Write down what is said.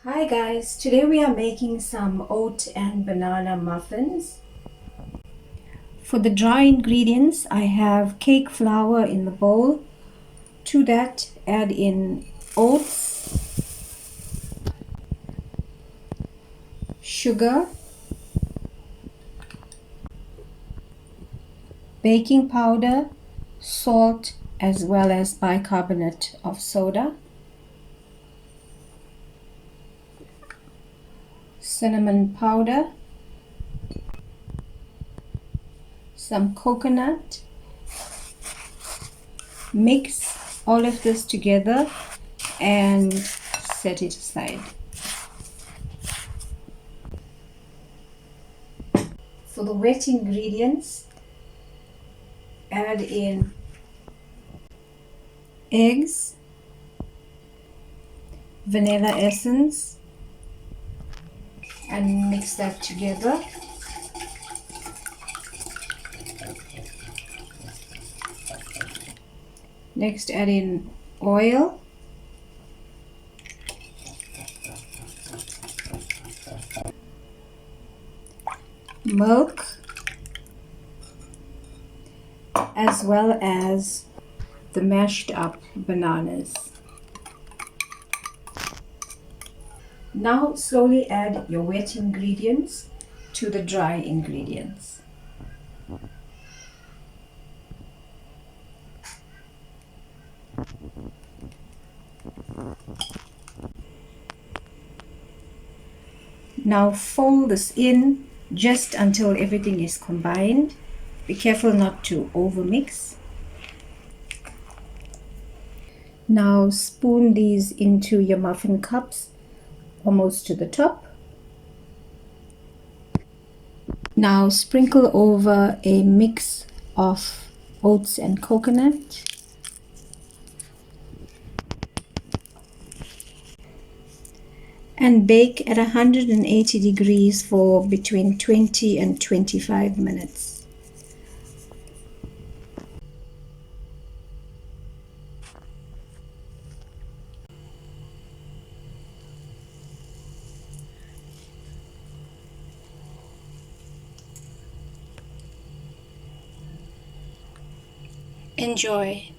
Hi guys, today we are making some oat and banana muffins. For the dry ingredients, I have cake flour in the bowl. To that, add in oats, sugar, baking powder, salt, as well as bicarbonate of soda, cinnamon powder, some coconut. Mix all of this together and set it aside. For the wet ingredients, add in eggs, vanilla essence, and mix that together. Next, add in oil, milk, as well as the mashed up bananas. Now slowly add your wet ingredients to the dry ingredients. Now fold this in just until everything is combined. Be careful not to overmix. Now spoon these into your muffin cups almost to the top. Now sprinkle over a mix of oats and coconut. And bake at 180 degrees for between 20 and 25 minutes. Enjoy.